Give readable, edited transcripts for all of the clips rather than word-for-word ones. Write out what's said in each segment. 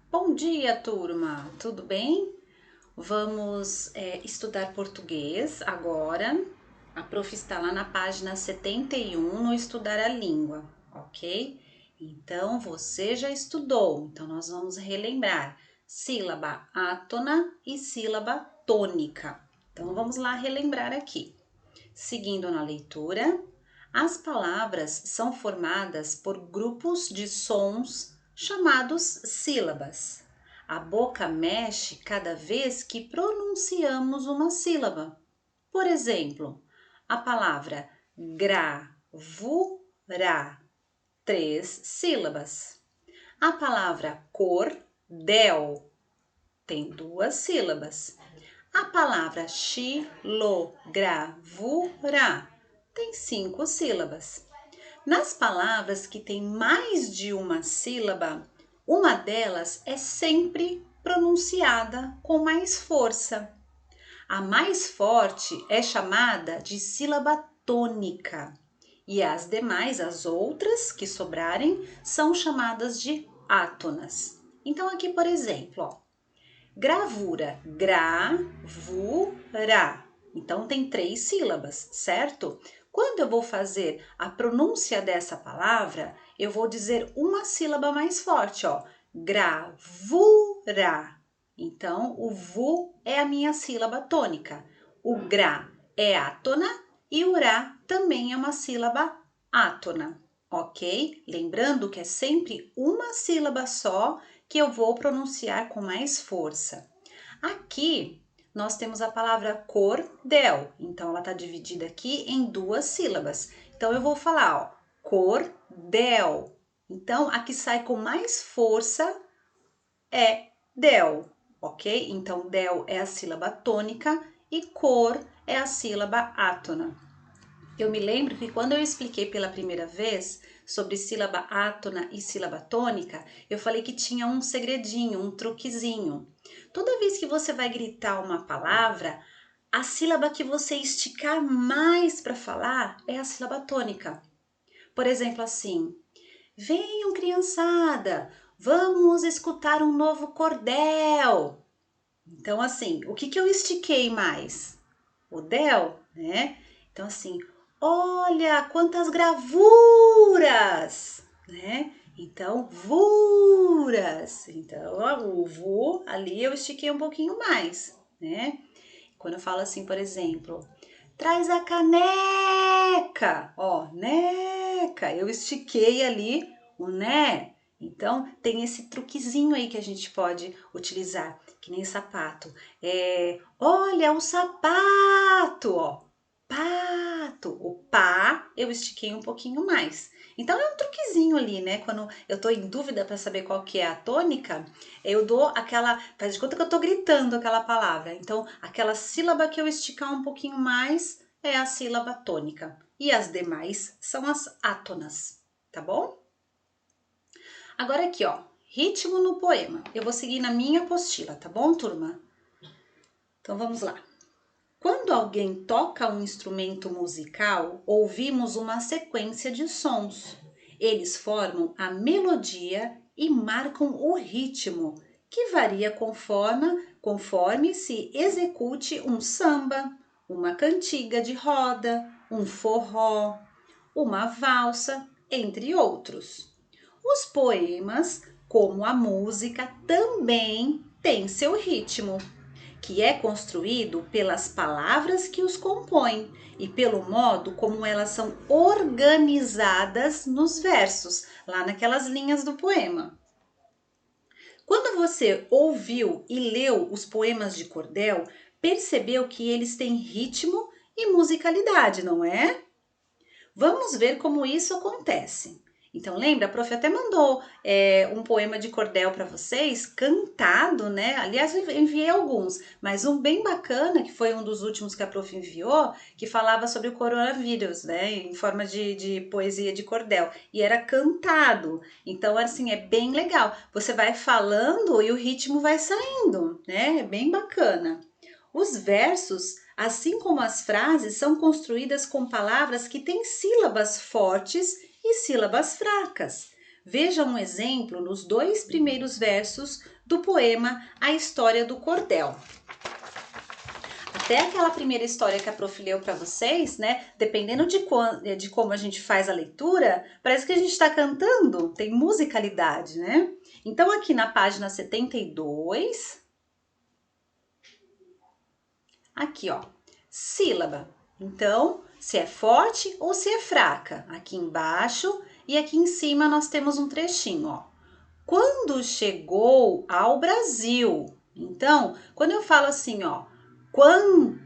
Bom dia, turma! Tudo bem? Vamos estudar português agora. A prof está lá na página 71 no Estudar a Língua, ok? Então, você já estudou, então nós vamos relembrar sílaba átona e sílaba tônica. Então, vamos lá relembrar aqui. Seguindo na leitura, as palavras são formadas por grupos de sons chamados sílabas. A boca mexe cada vez que pronunciamos uma sílaba. Por exemplo, a palavra gravura, 3 sílabas. A palavra cordel tem 2 sílabas. A palavra xilogravura tem 5 sílabas. Nas palavras que têm mais de uma sílaba, uma delas é sempre pronunciada com mais força. A mais forte é chamada de sílaba tônica e as demais, as outras que sobrarem, são chamadas de átonas. Então aqui, por exemplo, ó, gravura, gravura. Então tem 3 sílabas, certo? Quando eu vou fazer a pronúncia dessa palavra, eu vou dizer uma sílaba mais forte, ó. Gravura. Então, o vu é a minha sílaba tônica. O gra é átona e o ra também é uma sílaba átona, ok? Lembrando que é sempre uma sílaba só que eu vou pronunciar com mais força. Aqui nós temos a palavra cordel, então ela está dividida aqui em 2 sílabas. Então eu vou falar, ó, cordel. Então a que sai com mais força é del, ok? Então del é a sílaba tônica e cor é a sílaba átona. Eu me lembro que quando eu expliquei pela primeira vez sobre sílaba átona e sílaba tônica, eu falei que tinha um segredinho, um truquezinho. Toda vez que você vai gritar uma palavra, a sílaba que você esticar mais para falar é a sílaba tônica. Por exemplo, assim: venham, criançada, vamos escutar um novo cordel. Então, assim, o que eu estiquei mais? O del, né? Então, assim, olha quantas gravuras, né? Então, vuras. Então, o vu ali eu estiquei um pouquinho mais, né? Quando eu falo assim, por exemplo, traz a caneca, ó, neca, eu estiquei ali o né. Então, tem esse truquezinho aí que a gente pode utilizar, que nem sapato. Olha o sapato, ó, pato. O pá eu estiquei um pouquinho mais. Então, é um truquezinho ali, né? Quando eu tô em dúvida para saber qual que é a tônica, eu dou aquela, faz de conta que eu tô gritando aquela palavra. Então, aquela sílaba que eu esticar um pouquinho mais é a sílaba tônica. E as demais são as átonas, tá bom? Agora aqui, ó, ritmo no poema. Eu vou seguir na minha apostila, tá bom, turma? Então vamos lá. Quando alguém toca um instrumento musical, ouvimos uma sequência de sons. Eles formam a melodia e marcam o ritmo, que varia conforme se execute um samba, uma cantiga de roda, um forró, uma valsa, entre outros. Os poemas, como a música, também têm seu ritmo, que é construído pelas palavras que os compõem e pelo modo como elas são organizadas nos versos, lá naquelas linhas do poema. Quando você ouviu e leu os poemas de cordel, percebeu que eles têm ritmo e musicalidade, não é? Vamos ver como isso acontece. Então, lembra? A prof até mandou um poema de cordel para vocês, cantado, né? Aliás, eu enviei alguns, mas um bem bacana, que foi um dos últimos que a prof enviou, que falava sobre o coronavírus, né? Em forma de poesia de cordel. E era cantado. Então, assim, é bem legal. Você vai falando e o ritmo vai saindo, né? É bem bacana. Os versos, assim como as frases, são construídas com palavras que têm sílabas fortes e sílabas fracas. Veja um exemplo nos 2 primeiros versos do poema A História do Cordel. Até aquela primeira história que a Prof leu para vocês, né? Dependendo de como a gente faz a leitura, parece que a gente está cantando, tem musicalidade, né? Então, aqui na página 72, aqui, ó, sílaba. Então, se é forte ou se é fraca. Aqui embaixo e aqui em cima nós temos um trechinho, ó. Quando chegou ao Brasil. Então, quando eu falo assim, ó, quando.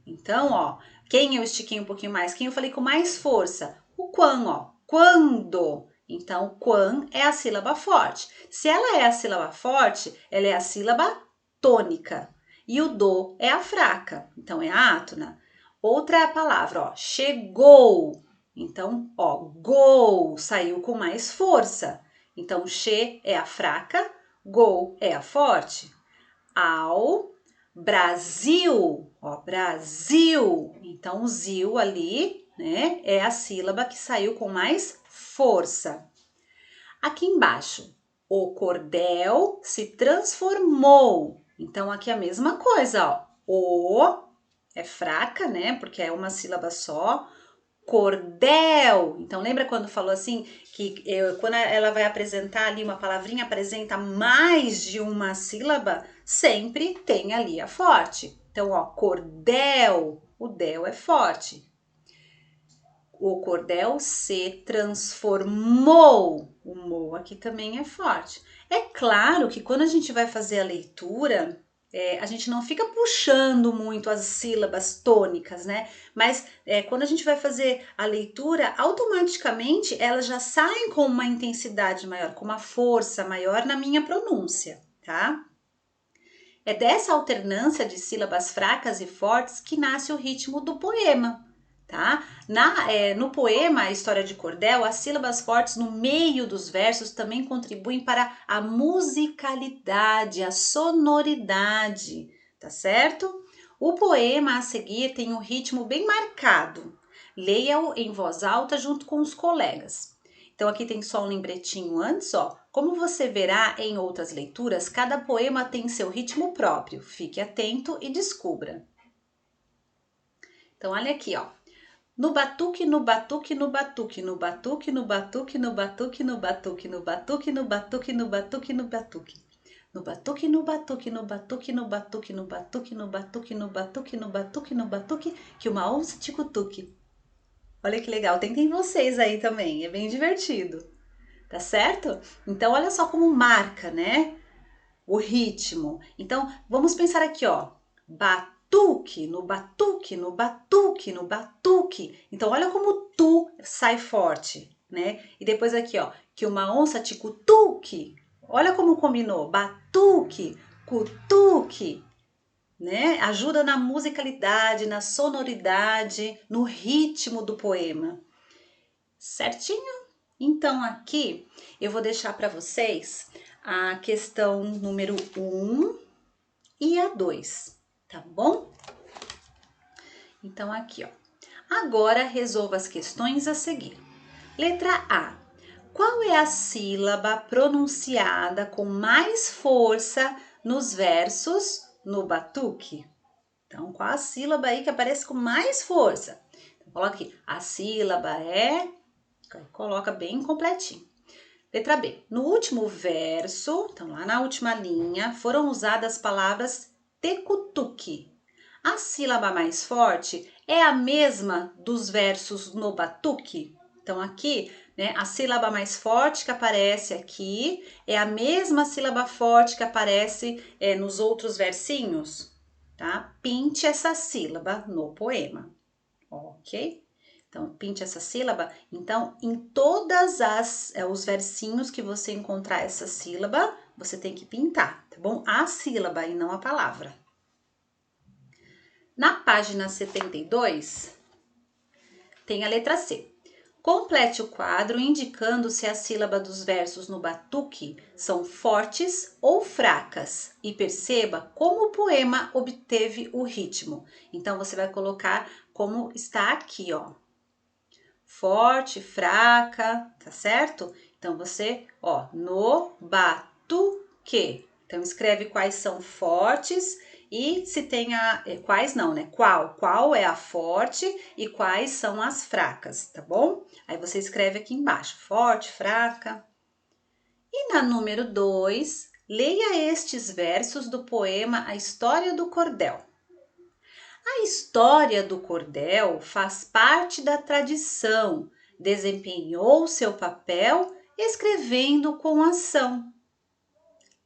Então, ó, quem eu estiquei um pouquinho mais? Quem eu falei com mais força? O quan, ó, quando. Então, quan é a sílaba forte. Se ela é a sílaba forte, ela é a sílaba tônica. E o do é a fraca, então é a átona. Outra palavra, ó, chegou. Então, ó, go saiu com mais força. Então, che é a fraca, go é a forte. Ao Brasil, ó, Brasil. Então, o zil ali, né, é a sílaba que saiu com mais força. Aqui embaixo, o cordel se transformou. Então, aqui é a mesma coisa, ó. O é fraca, né, porque é uma sílaba só. Cordel. Então, lembra quando falou assim que quando ela vai apresentar ali uma palavrinha, apresenta mais de uma sílaba, sempre tem ali a forte. Então, ó, cordel, o del é forte. O cordel se transformou. O mo aqui também é forte. É claro que quando a gente vai fazer a leitura, a gente não fica puxando muito as sílabas tônicas, né? Mas quando a gente vai fazer a leitura, automaticamente elas já saem com uma intensidade maior, com uma força maior na minha pronúncia, tá? É dessa alternância de sílabas fracas e fortes que nasce o ritmo do poema, tá? No poema A História de Cordel, as sílabas fortes no meio dos versos também contribuem para a musicalidade, a sonoridade, tá certo? O poema a seguir tem um ritmo bem marcado. Leia-o em voz alta junto com os colegas. Então, aqui tem só um lembretinho antes, ó. Como você verá em outras leituras, cada poema tem seu ritmo próprio. Fique atento e descubra. Então, olha aqui, ó. No batuque, no batuque, no batuque, no batuque, no batuque, no batuque, no batuque, no batuque, no batuque, no batuque, no batuque. No batuque, no batuque, no batuque, no batuque, no batuque, no batuque, no batuque, no batuque, no batuque, que uma onça te cutuque. Olha que legal, tentem vocês aí também, é bem divertido, tá certo? Então, olha só como marca, né? O ritmo. Então, vamos pensar aqui, ó. Batuque, no batuque, no batuque, no batuque. Então, olha como tu sai forte, né? E depois aqui, ó, que uma onça te cutuque. Olha como combinou. Batuque, cutuque, né? Ajuda na musicalidade, na sonoridade, no ritmo do poema. Certinho? Então, aqui eu vou deixar para vocês a questão número 1 e a 2, tá bom? Então, aqui, ó. Agora, resolva as questões a seguir. Letra A. Qual é a sílaba pronunciada com mais força nos versos no batuque? Então, qual a sílaba aí que aparece com mais força? Então, coloca aqui. A sílaba é... Coloca bem completinho. Letra B. No último verso, então lá na última linha, foram usadas as palavras tecutuque. A sílaba mais forte é a mesma dos versos no batuque. Então aqui, né, a sílaba mais forte que aparece aqui é a mesma sílaba forte que aparece nos outros versinhos, tá? Pinte essa sílaba no poema, ok? Então, pinte essa sílaba. Então, em todas os versinhos que você encontrar essa sílaba, você tem que pintar, tá bom? A sílaba e não a palavra. Na página 72, tem a letra C. Complete o quadro indicando se a sílaba dos versos no batuque são fortes ou fracas e perceba como o poema obteve o ritmo. Então, você vai colocar como está aqui, ó. forte, fraca, tá certo? Então você, ó, no batuque. Então escreve quais são fortes e se tem quais não, né? Qual é a forte e quais são as fracas, tá bom? Aí você escreve aqui embaixo, forte, fraca. E na número 2, leia estes versos do poema A História do Cordel. A história do cordel faz parte da tradição, desempenhou seu papel escrevendo com ação.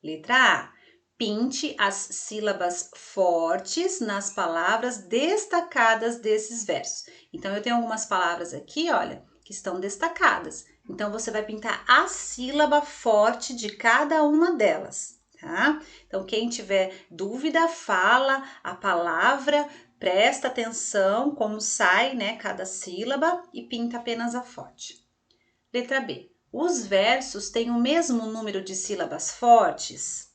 Letra A. Pinte as sílabas fortes nas palavras destacadas desses versos. Então, eu tenho algumas palavras aqui, olha, que estão destacadas. Então, você vai pintar a sílaba forte de cada uma delas, tá? Então, quem tiver dúvida, fala a palavra, presta atenção como sai, né, cada sílaba e pinta apenas a forte. Letra B. Os versos têm o mesmo número de sílabas fortes?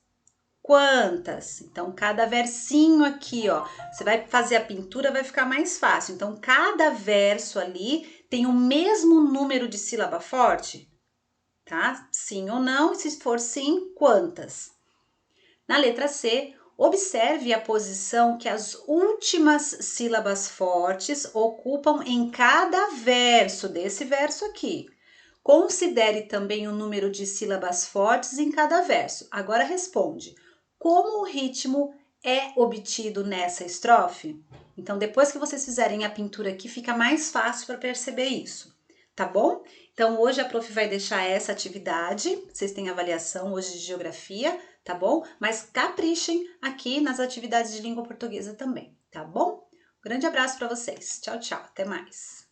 Quantas? Então, cada versinho aqui, ó, você vai fazer a pintura, vai ficar mais fácil. Então, cada verso ali tem o mesmo número de sílaba forte? Tá? Sim ou não? E se for sim, quantas? Na letra C, observe a posição que as últimas sílabas fortes ocupam em cada verso, desse verso aqui. Considere também o número de sílabas fortes em cada verso. Agora responde: como o ritmo é obtido nessa estrofe? Então, depois que vocês fizerem a pintura aqui, fica mais fácil para perceber isso, tá bom? Então, hoje a prof vai deixar essa atividade, vocês têm avaliação hoje de geografia, tá bom? Mas caprichem aqui nas atividades de língua portuguesa também, tá bom? Grande abraço para vocês. Tchau, tchau. Até mais.